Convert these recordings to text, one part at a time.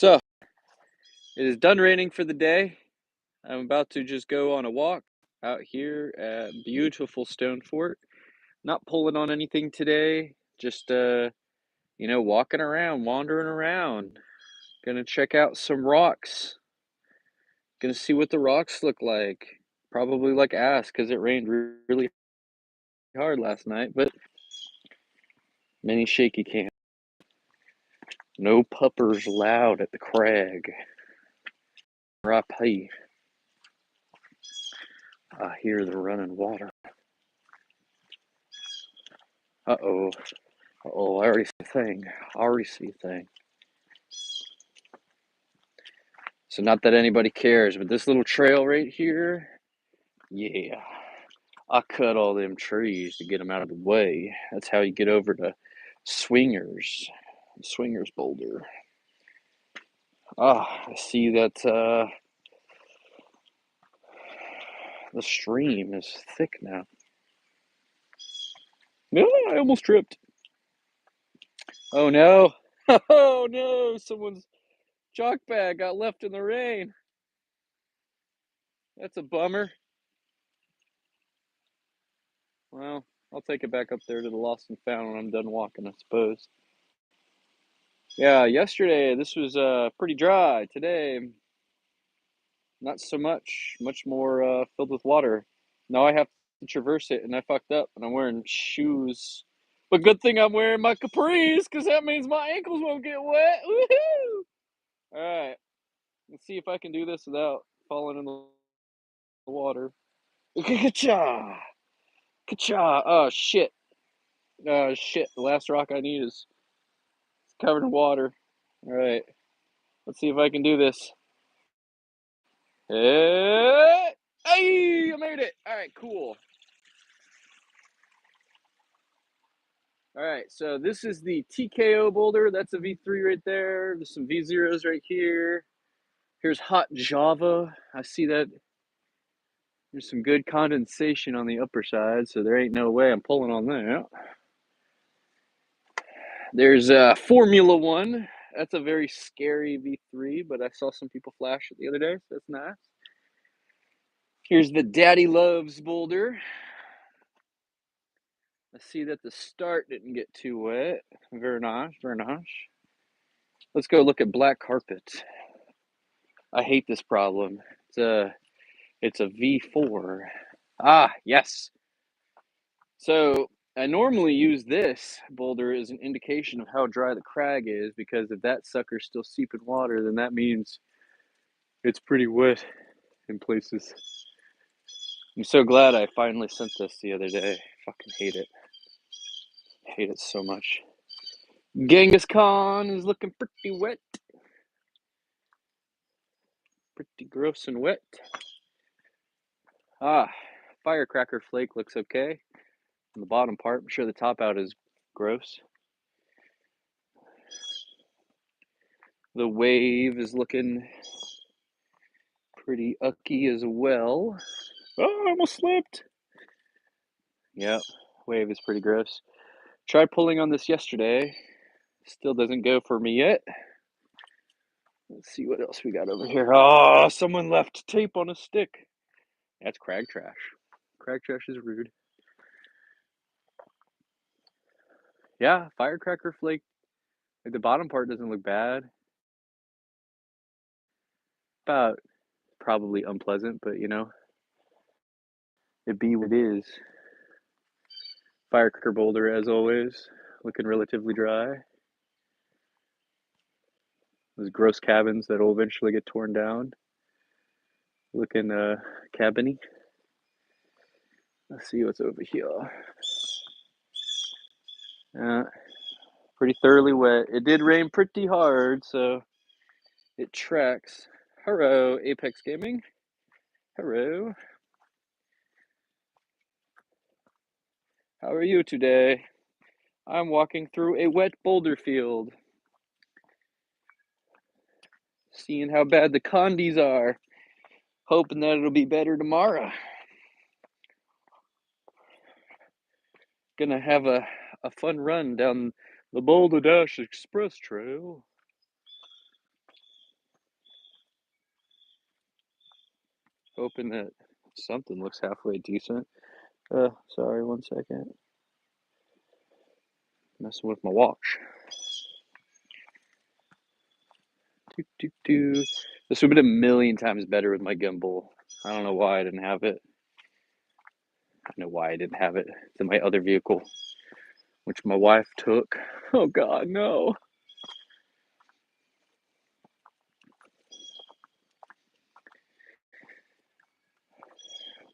So, it is done raining for the day. I'm about to just go on a walk out here at beautiful Stone Fort. Not pulling on anything today, just walking around, wandering around. Gonna check out some rocks. Gonna see what the rocks look like. Probably like ass because it rained really hard last night, but many shaky cam. No puppers allowed at the crag. Rapie. I hear the running water. Uh-oh. Uh-oh, I already see a thing. I already see a thing. So not that anybody cares, but this little trail right here, yeah. I cut all them trees to get them out of the way. That's how you get over to Swingers Boulder. I see that the stream is thick now. No, I almost tripped. Oh no. Oh no, someone's chalk bag got left in the rain. That's a bummer. Well, I'll take it back up there to the lost and found when I'm done walking, I suppose. Yeah, yesterday this was pretty dry. Today, not so much. Much more filled with water. Now I have to traverse it, and I fucked up, and I'm wearing shoes. But good thing I'm wearing my capris, because that means my ankles won't get wet. Woohoo! All right, let's see if I can do this without falling in the water. Ka-cha! Ka-cha! Oh, shit. Oh, shit. The last rock I need is covered in water. All right, let's see if I can do this. Hey, I made it. All right, cool. All right, so this is the TKO boulder. That's a V3 right there. There's some V0s right here. Here's Hot Java. I see that there's some good condensation on the upper side, so there ain't no way I'm pulling on that. There's Formula One. That's a very scary V3, but I saw some people flash it the other day, so that's nice. Here's the Daddy Loves boulder. I see that the start didn't get too wet. Very nice, very nice. Let's go look at black carpet. I hate this problem. It's a V4. Ah, yes. So I normally use this boulder as an indication of how dry the crag is, because if that sucker's still seeping water, then that means it's pretty wet in places. I'm so glad I finally sent this the other day. Fucking hate it. Hate it so much. Genghis Khan is looking pretty wet. Pretty gross and wet. Firecracker flake looks okay. On the bottom part, I'm sure the top out is gross. The wave is looking pretty ucky as well. Oh, I almost slipped. Yep, wave is pretty gross. Tried pulling on this yesterday. Still doesn't go for me yet. Let's see what else we got over here. Oh, someone left tape on a stick. That's crag trash. Crag trash is rude. Yeah, firecracker flake. Like the bottom part doesn't look bad. About probably unpleasant, but it be what it is. Firecracker boulder, as always, looking relatively dry. Those gross cabins that will eventually get torn down. Looking cabiny. Let's see what's over here. Pretty thoroughly wet. It did rain pretty hard, so it tracks. Hello, Apex Gaming. Hello. How are you today? I'm walking through a wet boulder field. Seeing how bad the condies are. Hoping that it'll be better tomorrow. Gonna have a fun run down the Boulder Dash Express Trail. hoping that something looks halfway decent. Sorry, 1 second. Messing with my watch. This would have been a million times better with my gimbal. I don't know why I didn't have it. I know why I didn't have it. It's in my other vehicle, which my wife took. Oh God, no.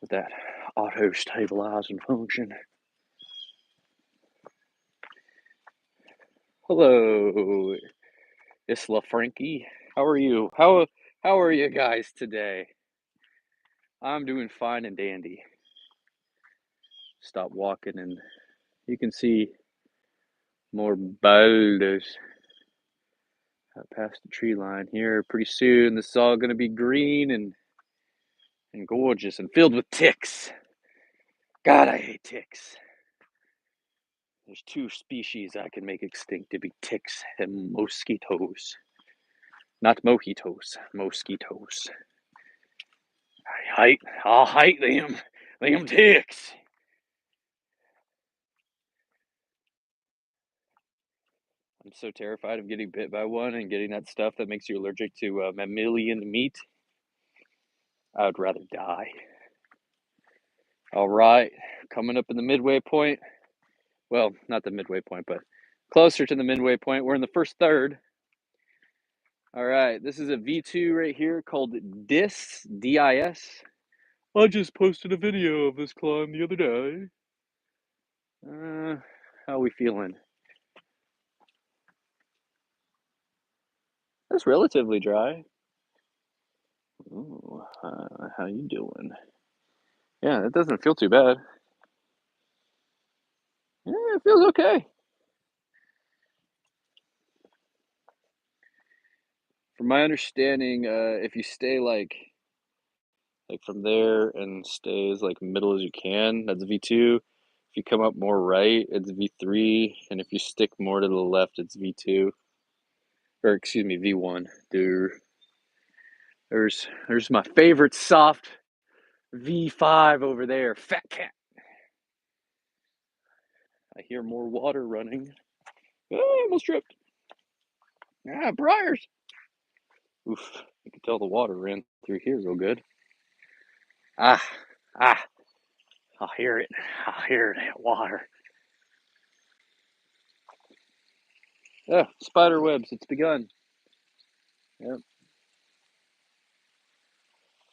With that auto stabilizing function. Hello, Isla Frankie. How are you? How are you guys today? I'm doing fine and dandy. Stop walking and you can see more boulders past the tree line here. Pretty soon this is all going to be green and gorgeous and filled with ticks. God, I hate ticks. There's two species I can make extinct. It'd be ticks and mosquitoes. Not mojitos, mosquitoes. I'll hate them ticks. I'm so terrified of getting bit by one and getting that stuff that makes you allergic to mammalian meat. I would rather die. All right, coming up in the midway point. Well, not the midway point, but closer to the midway point. We're in the first third. All right, this is a V2 right here called DIS, D-I-S. I just posted a video of this climb the other day. How are we feeling? That's relatively dry. Ooh, how you doing? Yeah, it doesn't feel too bad. Yeah, it feels okay. From my understanding, if you stay like from there and stay as like middle as you can, that's V2. If you come up more right, it's V3, and if you stick more to the left, it's V2. Or excuse me, V1. There's my favorite soft V5 over there, Fat Cat. I hear more water running. Oh, I almost tripped. Ah, briars. Oof, I can tell the water ran through here real good. Ah, I'll hear it. I'll hear that water. Oh, spider webs, it's begun. Yep.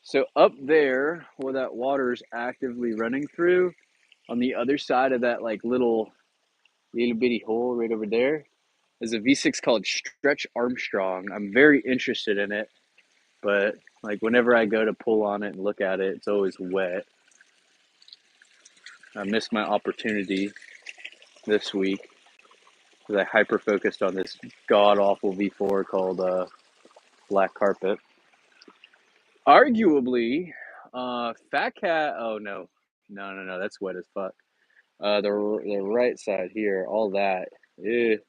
So up there, where that water is actively running through, on the other side of that like little bitty hole right over there, is a V6 called Stretch Armstrong. I'm very interested in it, but like whenever I go to pull on it and look at it, it's always wet. I missed my opportunity this week because I hyper focused on this god awful V4 called Black Carpet. Arguably, Fat Cat. Oh no, that's wet as fuck. The right side here, all that is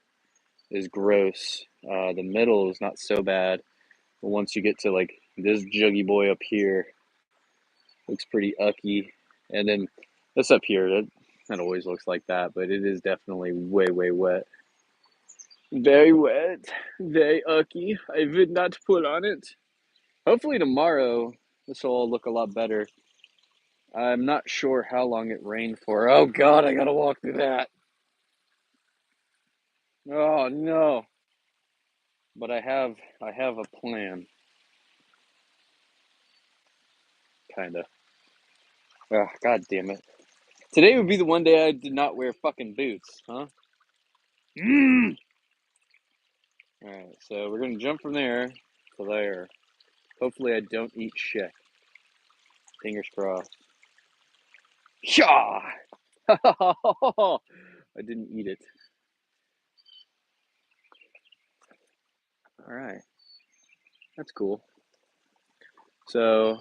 gross. The middle is not so bad, but once you get to like this juggy boy up here, looks pretty ucky, and then this up here, that always looks like that, but it is definitely way wet. Very wet, very ucky. I would not pull on it. Hopefully tomorrow this will all look a lot better. I'm not sure how long it rained for. Oh God, I gotta walk through that. Oh no. But I have a plan. Kinda. Oh, God damn it. Today would be the one day I did not wear fucking boots, huh? Alright, so we're gonna jump from there to there. Hopefully I don't eat shit. Fingers crossed. Shaw! I didn't eat it. Alright. That's cool. So,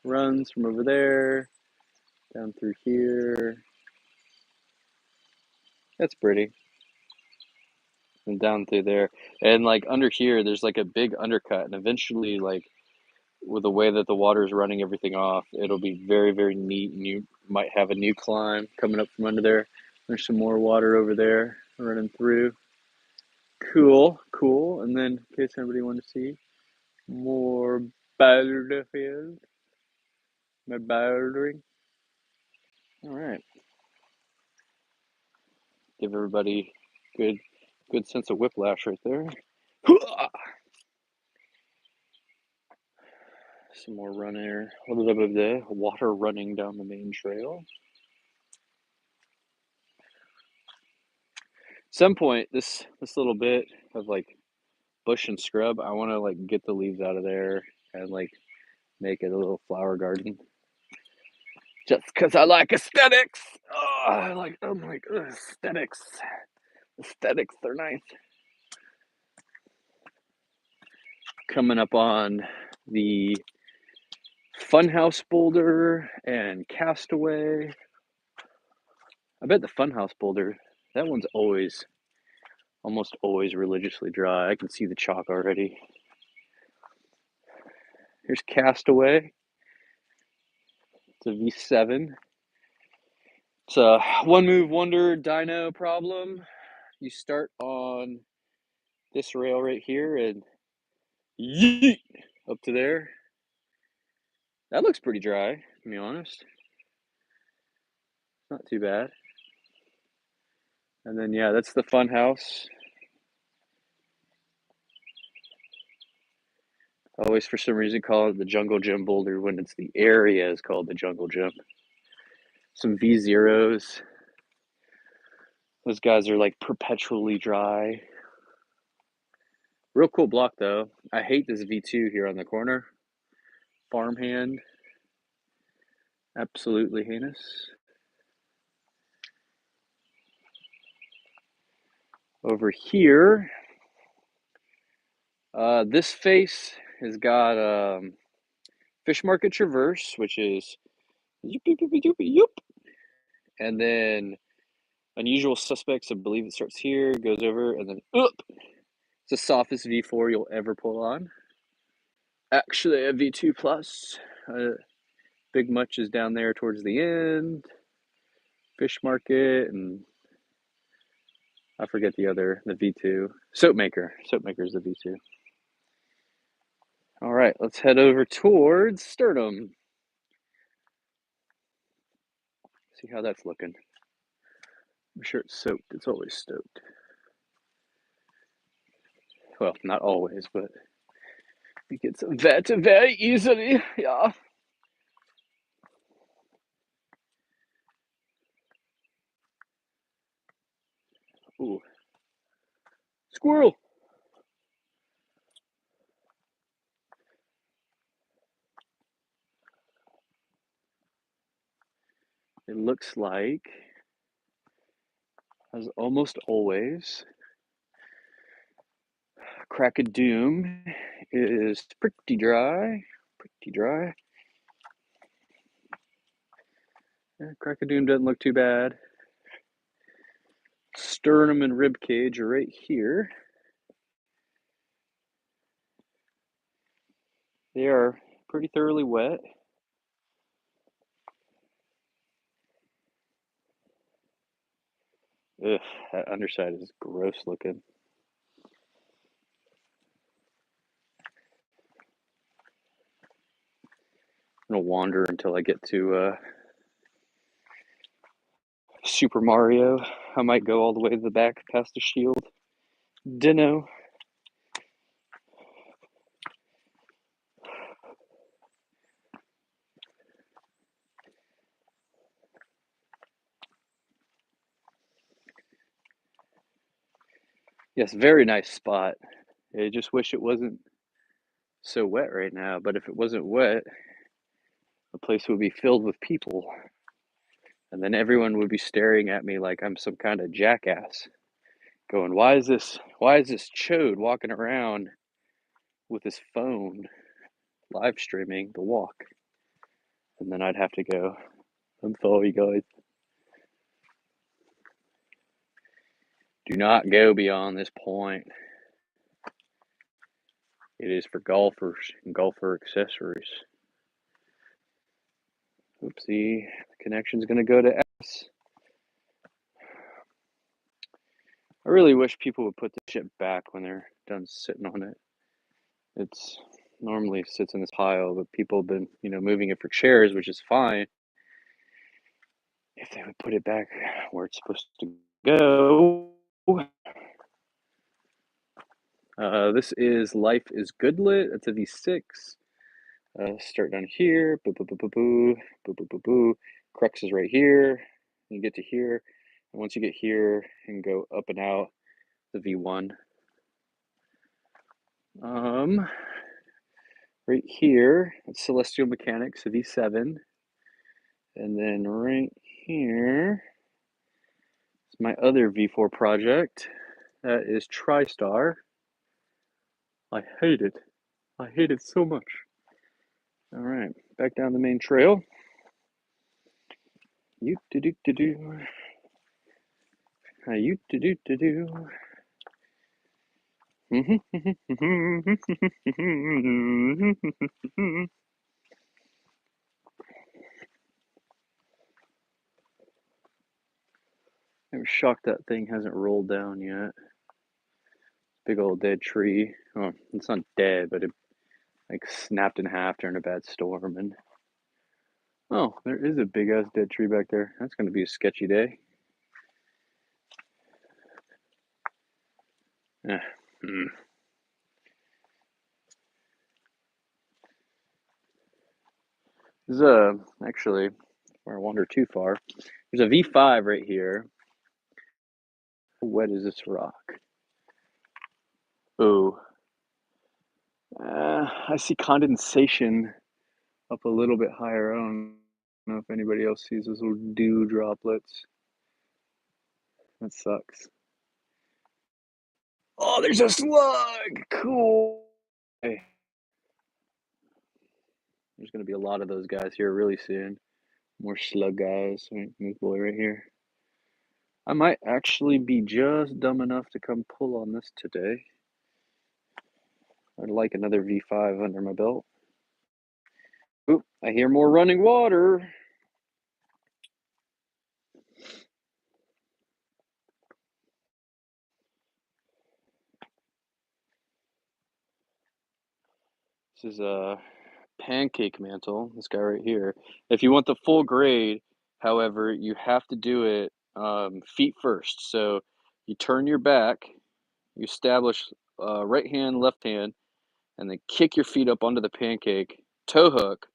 runs from over there, down through here. That's pretty. And down through there. And like under here, there's like a big undercut, and eventually, like, with the way that the water is running everything off, it'll be very, very neat, and you might have a new climb coming up from under there. There's some more water over there running through. Cool, cool. And then, in case anybody wanted to see, more boulder field. My bouldering. All right. Give everybody good sense of whiplash right there. Some more run air. A little bit of the water running down the main trail. Some point, this little bit of like bush and scrub, I want to like get the leaves out of there and like make it a little flower garden. Just because I like aesthetics. Oh, I'm like aesthetics. Aesthetics, they're nice. Coming up on the Funhouse boulder and Castaway. I bet the Funhouse boulder, that one's almost always religiously dry. I can see the chalk already. Here's Castaway. It's a V7. It's a one move wonder dyno problem. You start on this rail right here and yeet up to there. That looks pretty dry, to be honest. Not too bad. And then yeah, that's the Funhouse. Always for some reason call it the Jungle Gym boulder when it's the area is called the Jungle Gym. Some V0s. Those guys are like perpetually dry. Real cool block though. I hate this V2 here on the corner. Farmhand. Absolutely heinous. Over here, this face has got Fish Market Traverse, which is yoop. And then Unusual Suspects, I believe it starts here, goes over, and then up. It's the softest V4 you'll ever pull on. Actually, a V2 Plus. Big Much is down there towards the end. Fish Market, and I forget the V2. Soapmaker. Soapmaker is the V2. All right, let's head over towards Sternum. See how that's looking. I'm sure it's soaked. It's always stoked. Well, not always, but it gets wet very easily. Yeah. Ooh. Squirrel. It looks like, as almost always, Crack of Doom is pretty dry. Pretty dry. Yeah, Crack of Doom doesn't look too bad. Sternum and rib cage are right here. They are pretty thoroughly wet. Ugh, that underside is gross looking. I'm gonna wander until I get to Super Mario. I might go all the way to the back past the shield. Dinno. Yes, very nice spot. I just wish it wasn't so wet right now, but if it wasn't wet, the place would be filled with people. And then everyone would be staring at me like I'm some kind of jackass. Going, why is this chode walking around with his phone live streaming the walk? And then I'd have to go, I'm sorry guys. Do not go beyond this point. It is for golfers and golfer accessories. Oopsie, the connection's gonna go to S. I really wish people would put the shit back when they're done sitting on it. It's normally sits in this pile, but people have been, moving it for chairs, which is fine. If they would put it back where it's supposed to go. This is Life is Goodlit. It's a V6. Start down here. Boo, boo, boo, boo, boo. Boo, boo, boo, boo. Crux is right here. You get to here. And once you get here and go up and out, the V1. Right here, it's Celestial Mechanics, a V7. And then right here, it's my other V4 project. That is TriStar. I hate it. I hate it so much. All right, back down the main trail. You do do do do. You do do do do. I'm shocked that thing hasn't rolled down yet. Big old dead tree. Oh, it's not dead, but it snapped in half during a bad storm. And oh, there is a big ass dead tree back there. That's going to be a sketchy day. This is actually, before I wander too far, there's a V5 right here. How wet is this rock? Oh, I see condensation up a little bit higher. I don't know if anybody else sees those little dew droplets. That sucks. Oh, there's a slug! Cool. Hey. There's going to be a lot of those guys here really soon. More slug guys. This boy right here. I might actually be just dumb enough to come pull on this today. I'd like another V5 under my belt. Oop, I hear more running water. This is a pancake mantle, this guy right here. If you want the full grade, however, you have to do it feet first. So you turn your back, you establish right hand, left hand, and then kick your feet up onto the pancake, toe hook,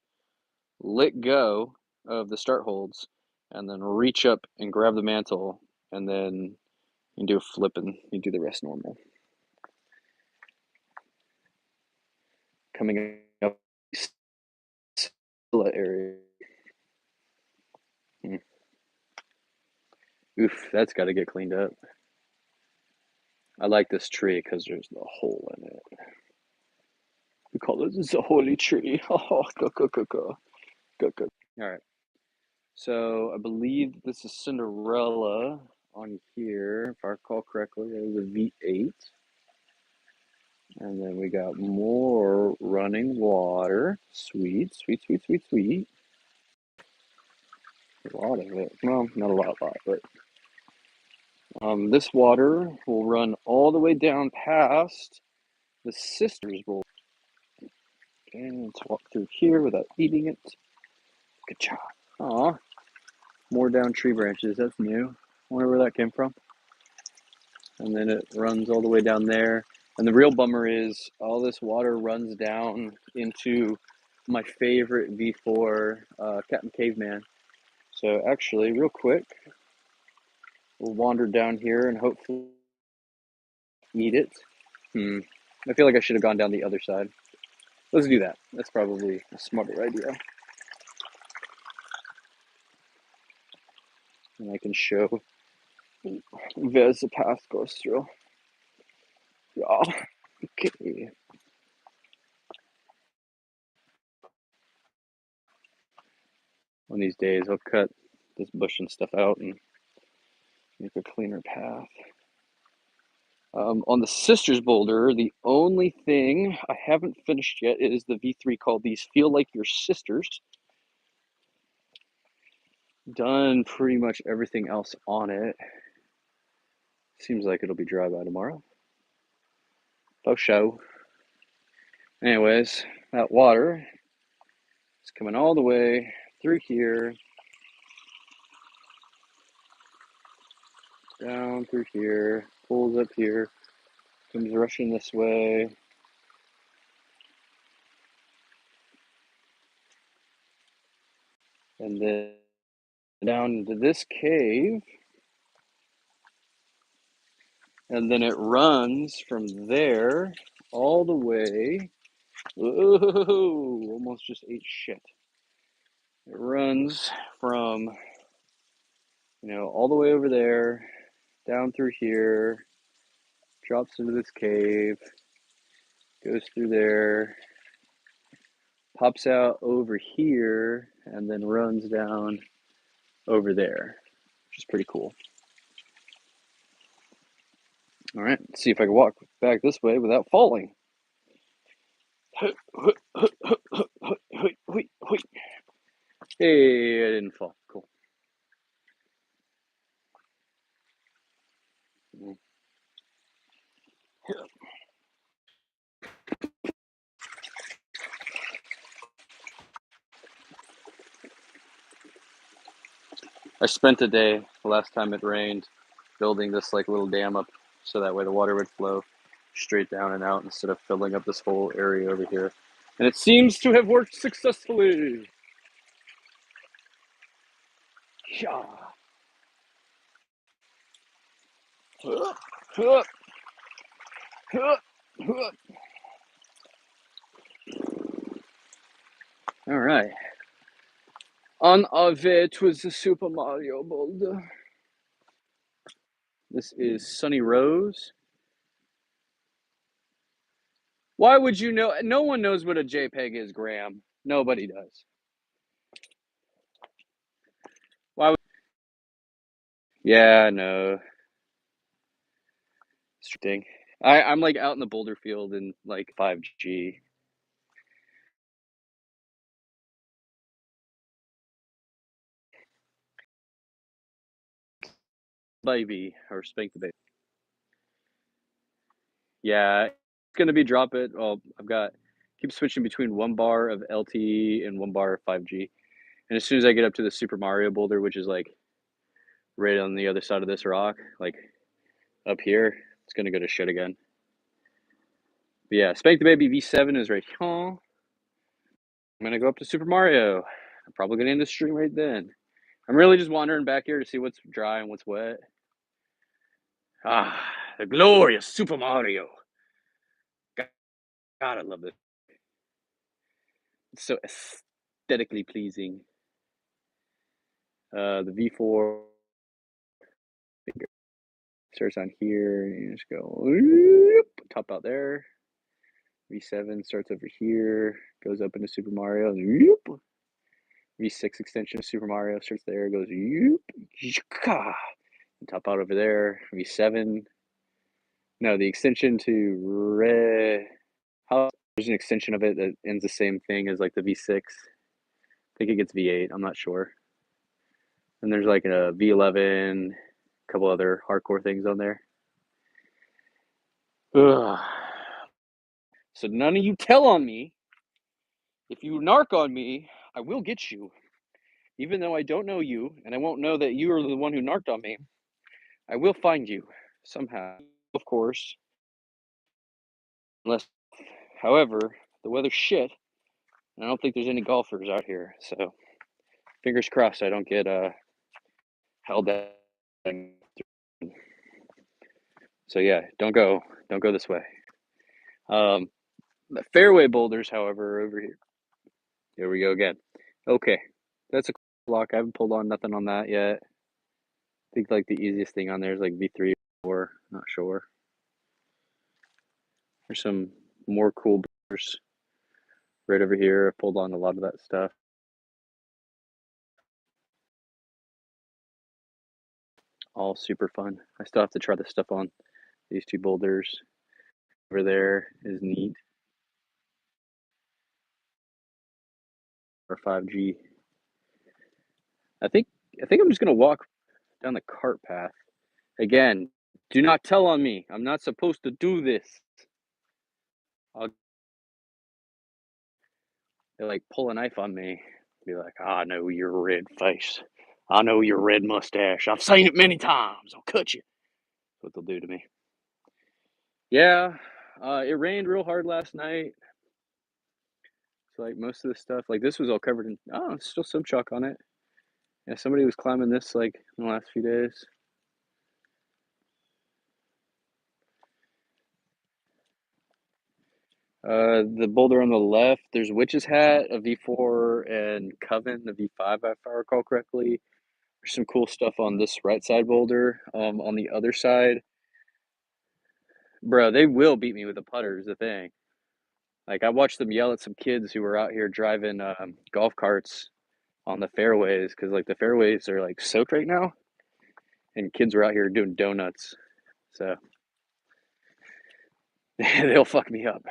let go of the start holds, and then reach up and grab the mantle, and then you do a flip and you do the rest normal. Coming up area. Oof, that's got to get cleaned up. I like this tree because there's the hole in it. We call it the holy tree. Oh, go. All right. So I believe this is Cinderella on here, if I recall correctly. It was a V8. And then we got more running water. Sweet. A lot of it. Well, not a lot, but this water will run all the way down past the Sisters Bowl. And let's walk through here without eating it. Good job. Aw, more down tree branches. That's new. Wonder where that came from. And then it runs all the way down there. And the real bummer is all this water runs down into my favorite V4, Captain Caveman. So actually, real quick, we'll wander down here and hopefully eat it. I feel like I should have gone down the other side. Let's do that. That's probably a smarter idea. And I can show where the path goes through. Yeah. Okay. One of these days, I'll cut this bush and stuff out and make a cleaner path. On the Sisters boulder, the only thing I haven't finished yet is the V3 called These Feel Like Your Sisters. Done pretty much everything else on it. Seems like it'll be dry by tomorrow. Oh, show. Anyways, that water is coming all the way through here, down through here, pulls up here, comes rushing this way. And then down into this cave. And then it runs from there all the way. Whoa, almost just ate shit. It runs from, all the way over there, down through here, drops into this cave, goes through there, pops out over here, and then runs down over there, which is pretty cool. All right, let's see if I can walk back this way without falling. Hey, I didn't fall. Cool. I spent a day the last time it rained building this like little dam up so that way the water would flow straight down and out instead of filling up this whole area over here. And it seems to have worked successfully. Yeah. All right. On our way to the Super Mario boulder. This is Sunny Rose. Why would you know? No one knows what a JPEG is, Graham. Nobody does. Why would? Yeah, no. Interesting. I'm like out in the boulder field in like 5G. Baby or Spank the Baby. Yeah, it's gonna be drop it. Well, keep switching between 1 bar of LTE and 1 bar of 5G. And as soon as I get up to the Super Mario boulder, which is like right on the other side of this rock, like up here, it's gonna go to shit again. But yeah, Spank the Baby V7 is right here. I'm gonna go up to Super Mario. I'm probably gonna end the stream right then. I'm really just wandering back here to see what's dry and what's wet. Ah, the glorious Super Mario. God, I love it. It's so aesthetically pleasing. The V4 starts on here, and you just go top out there. V7 starts over here, goes up into Super Mario, and V6 extension of Super Mario starts there, goes and top out over there. V7. No, the extension to red. There's an extension of it that ends the same thing as like the V6. I think it gets V8. I'm not sure. And there's like a V11, a couple other hardcore things on there. Ugh. So none of you tell on me. If you narc on me, I will get you. Even though I don't know you, and I won't know that you are the one who narked on me, I will find you somehow, of course. Unless, however, the weather's shit, and I don't think there's any golfers out here. So, fingers crossed I don't get held down. So yeah, don't go this way. The fairway boulders, however, are over here. Here we go again. Okay, that's a block. I haven't pulled on nothing on that yet. I think like the easiest thing on there is like V3 or not sure. There's some more cool boulders right over here. I pulled on a lot of that stuff. All super fun. I still have to try this stuff on These two boulders over there is neat. Or 5G. I think I'm just gonna walk down the cart path. Again, do not tell on me. I'm not supposed to do this. I'll They like pull a knife on me. Be like, I know your red face. I know your red mustache. I've seen it many times. I'll cut you. That's what they'll do to me. Yeah, it rained real hard last night. So like most of this stuff, like this was all covered in still some chalk on it. Yeah, somebody was climbing this like in the last few days. The boulder on the left, there's Witch's Hat, a V4, and Coven, the V5, if I recall correctly. There's some cool stuff on this right side boulder. On the other side, bro, they will beat me with a putter is the thing. Like I watched them yell at some kids who were out here driving golf carts on the fairways because like the fairways are like soaked right now, and kids were out here doing donuts. So they'll fuck me up.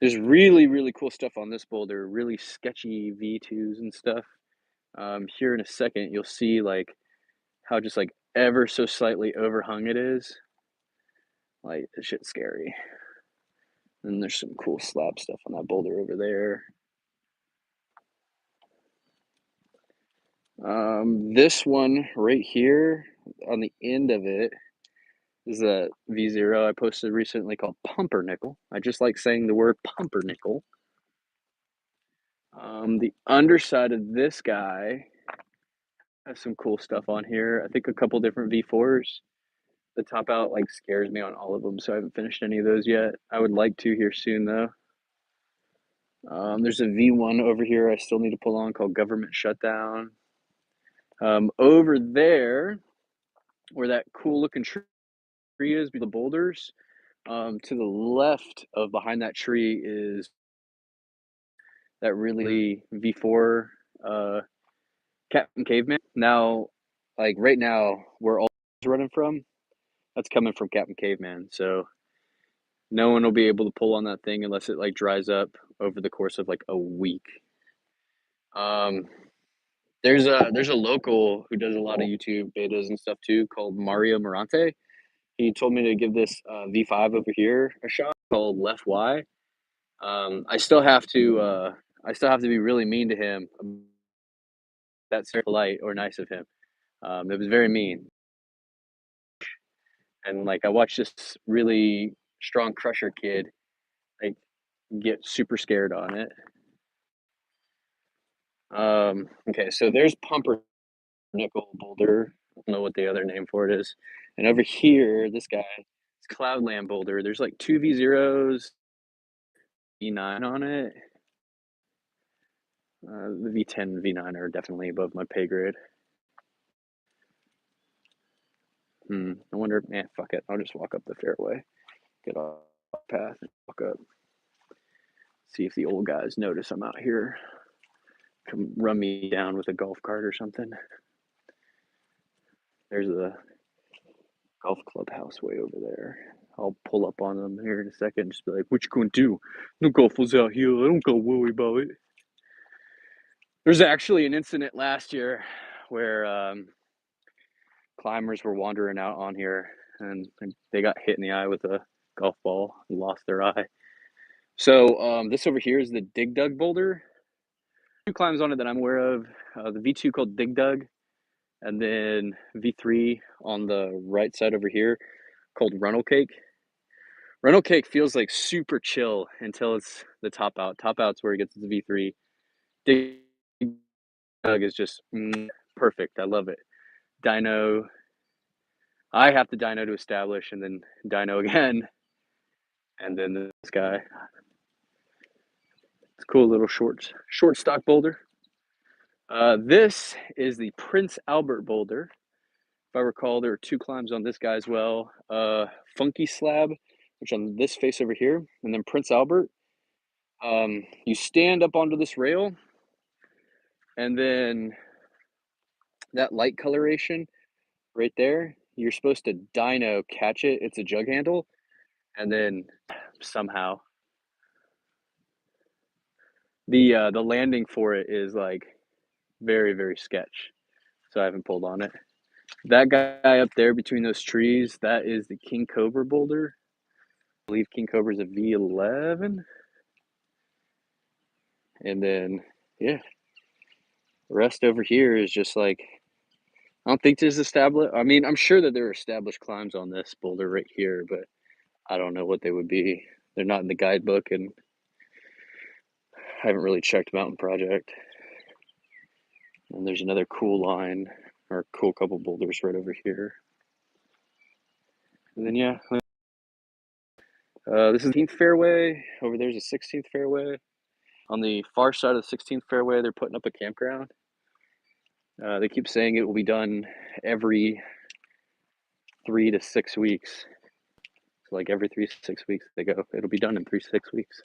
There's really, really cool stuff on this boulder, really sketchy V2s and stuff. Here in a second, you'll see like how just like ever so slightly overhung it is. Like, this shit's scary. And there's some cool slab stuff on that boulder over there. This one right here on the end of it is a V0 I posted recently called Pumpernickel. I just like saying the word Pumpernickel. The underside of this guy has some cool stuff on here. I think a couple different V4s. The top out like scares me on all of them, so I haven't finished any of those yet. I would like to here soon though. There's a V1 over here I still need to pull on called Government Shutdown. Over there, where that cool looking tree is, the boulders, to the left of behind that tree is that really V4 Captain Caveman. Now, like right now, where all running from, that's coming from Captain Caveman. So no one will be able to pull on that thing unless it like dries up over the course of like a week. Um, there's a local who does a lot of YouTube betas and stuff too called Mario Morante. He told me to give this V5 over here a shot called Left Y. I still have to be really mean to him. That's very polite or nice of him. It was very mean. And like I watched this really strong crusher kid like get super scared on it. Okay, so there's Pumpernickel Boulder. I don't know what the other name for it is. And over here, this guy, it's Cloudland Boulder. There's like two V0s, V9 on it. The V10 and V9 are definitely above my pay grade. I wonder, fuck it. I'll just walk up the fairway, get off the path, and walk up. See if the old guys notice I'm out here. Come run me down with a golf cart or something. There's the golf clubhouse way over there. I'll pull up on them here in a second. Just be like, "What you gonna do? No golfers out here. I don't go worry about it." There's actually an incident last year where climbers were wandering out on here and they got hit in the eye with a golf ball and lost their eye. So this over here is the Dig Dug boulder. Two climbs on it that I'm aware of. The V2 called Dig Dug, and then V3 on the right side over here called Runnel Cake. Runnel Cake feels like super chill until it's the top out. Top out's where it gets its V3. Dig Dug is just perfect. I love it. Dyno. I have to dyno to establish, and then dyno again, and then this guy. It's a cool little short stock boulder. This is the Prince Albert boulder. If I recall, there are two climbs on this guy as well. Funky Slab, which on this face over here, and then Prince Albert. You stand up onto this rail, and then that light coloration right there, you're supposed to dyno catch it. It's a jug handle, and then somehow the landing for it is like very, very sketch. So I haven't pulled on it. That guy up there between those trees, that is the King Cobra boulder. I believe King Cobra is a V11. And then, yeah, the rest over here is just like, I don't think there's established. I mean, I'm sure that there are established climbs on this boulder right here, but I don't know what they would be. They're not in the guidebook, and I haven't really checked Mountain Project. And there's another cool line, or cool couple boulders right over here. And then, yeah, this is the 15th fairway. Over there's a 16th fairway. On the far side of the 16th fairway, they're putting up a campground. They keep saying it will be done every 3 to 6 weeks. So like every 3 to 6 weeks they go, it'll be done in 3 to 6 weeks.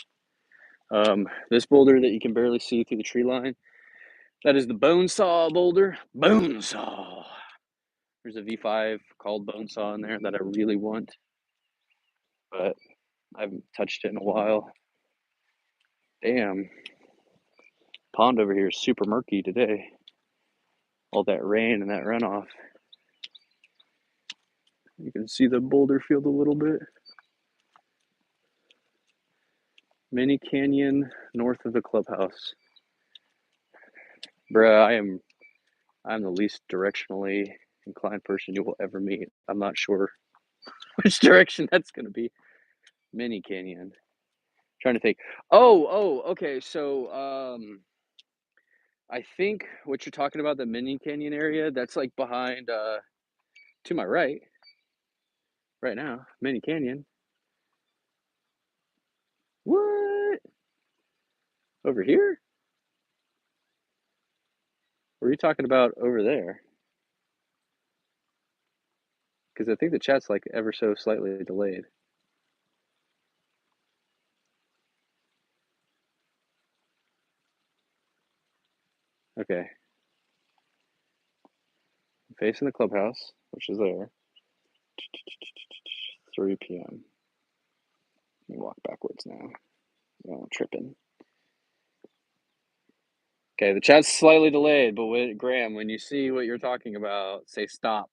This boulder that you can barely see through the tree line, that is the Bonesaw boulder. Bonesaw. There's a V5 called Bonesaw in there that I really want, but I haven't touched it in a while. Damn. Pond over here is super murky today. All that rain and that runoff. You can see the boulder field a little bit. Mini Canyon north of the clubhouse. Bruh, I'm the least directionally inclined person you will ever meet. I'm not sure which direction that's gonna be. Mini Canyon. Trying to think. Okay. So I think what you're talking about, the Mini Canyon area, that's like behind to my right now. Mini Canyon. What? Over here? Or are you talking about over there? Because I think the chat's like ever so slightly delayed. Okay. I'm facing the clubhouse, which is there. 3 p.m. Let me walk backwards now. Oh, I'm tripping. Okay, the chat's slightly delayed, but Graham, when you see what you're talking about, say stop.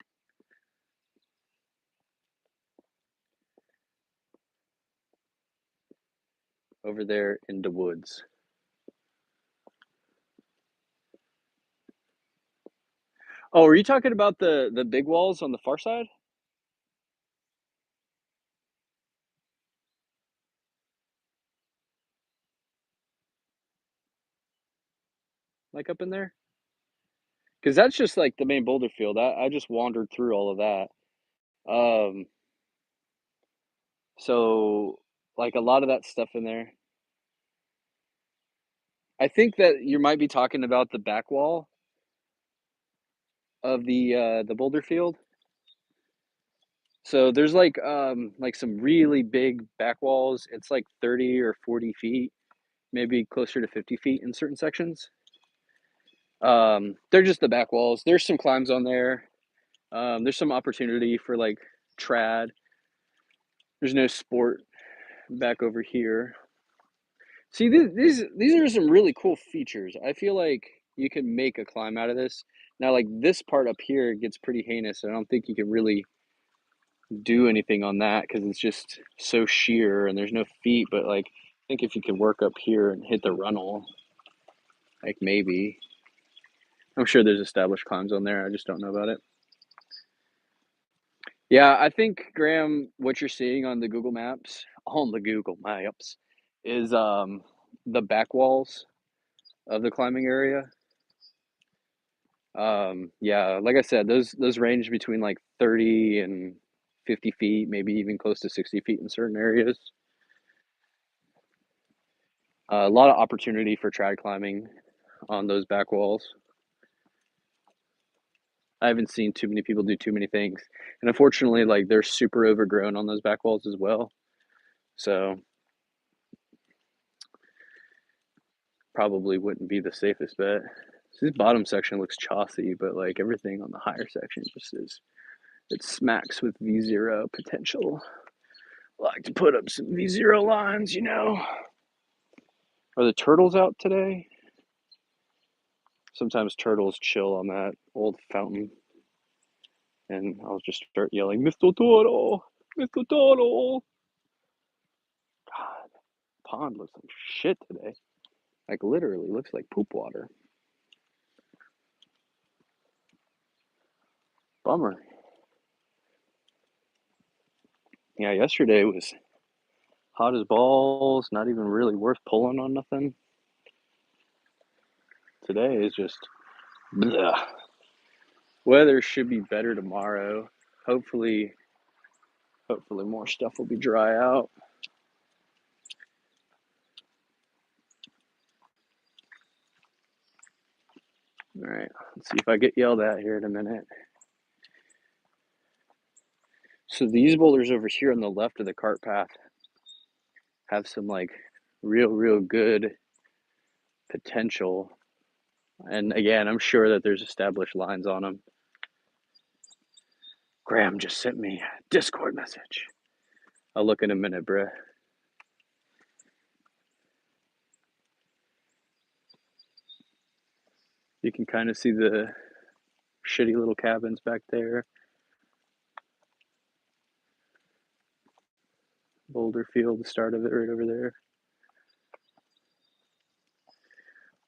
Over there in the woods. Oh, are you talking about the big walls on the far side? Like up in there? Because that's just like the main boulder field. I just wandered through all of that. Um, so like a lot of that stuff in there. I think that you might be talking about the back wall of the boulder field. So there's like some really big back walls. It's like 30 or 40 feet, maybe closer to 50 feet in certain sections. They're just the back walls. There's some climbs on there. There's some opportunity for like trad. There's no sport back over here. See, these are some really cool features. I feel like you can make a climb out of this. Now, like this part up here gets pretty heinous. I don't think you can really do anything on that because it's just so sheer and there's no feet. But like, I think if you could work up here and hit the runnel, like maybe. I'm sure there's established climbs on there. I just don't know about it. Yeah, I think Graham, what you're seeing on the Google Maps, is the back walls of the climbing area. Yeah, like I said, those range between like 30 and 50 feet, maybe even close to 60 feet in certain areas. A lot of opportunity for trad climbing on those back walls. I haven't seen too many people do too many things, and unfortunately, like they're super overgrown on those back walls as well. So probably wouldn't be the safest bet. This bottom section looks chossy, but like everything on the higher section just is It smacks with V0 potential. Like to put up some V0 lines, you know. Are the turtles out today? Sometimes turtles chill on that old fountain. And I'll just start yelling, Mr. Turtle! Mr. Turtle! God, the pond looks like shit today. Like literally looks like poop water. Bummer. Yeah, yesterday was hot as balls, not even really worth pulling on nothing. Today is just bleh. Weather should be better tomorrow. Hopefully more stuff will be dry out. All right, let's see if I get yelled at here in a minute. So these boulders over here on the left of the cart path have some like real good potential. And again, I'm sure that there's established lines on them. Graham just sent me a Discord message. I'll look in a minute, bruh. You can kind of see the shitty little cabins back there. Boulder Field, the start of it right over there.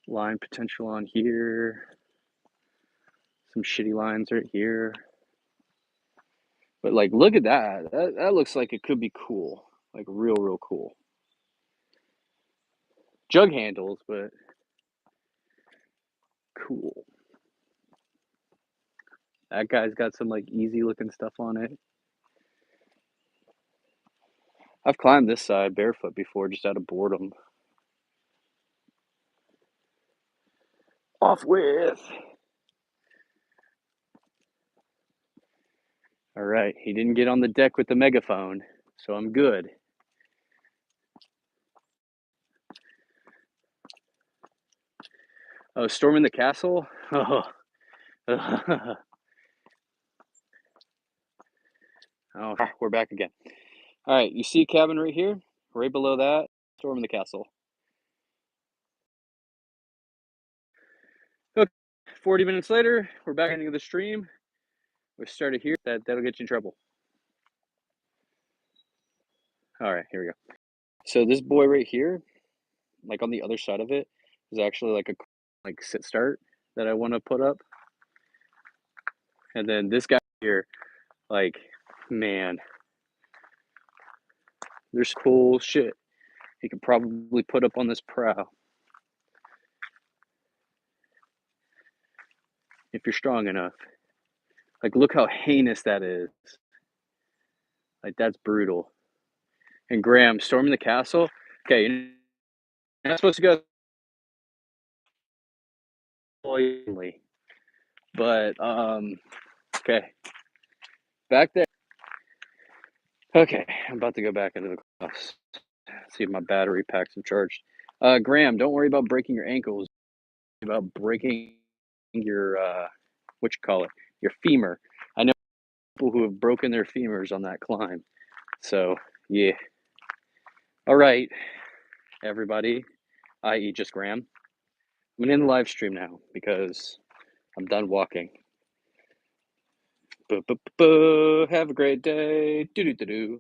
Line potential on here. Some shitty lines right here. But like, look at that. That looks like it could be cool. Like real cool. Jug handles, but cool. That guy's got some like easy looking stuff on it. I've climbed this side barefoot before just out of boredom. Off with. All right, he didn't get on the deck with the megaphone, so I'm good. Oh, storming the castle? Oh. Oh, we're back again. All right, you see a cabin right here? Right below that, storming the castle. Okay, 40 minutes later, we're back into the stream. We started here. That'll get you in trouble. All right, here we go. So this boy right here, like on the other side of it, is actually like a sit start that I want to put up. And then this guy here, like, man, there's cool shit he could probably put up on this prow. If you're strong enough. Like, look how heinous that is. Like, that's brutal. And Graham, storming the castle? Okay, you're not supposed to go blatantly. But, okay. Back there. Okay, I'm about to go back into the class. See if my battery packs have charged. Graham, don't worry about breaking your ankles. About breaking your, what you call it, your femur. I know people who have broken their femurs on that climb. So, yeah. All right, everybody, i.e. just Graham. I'm going to end the live stream now because I'm done walking. Have a great day. Do-do-do-do.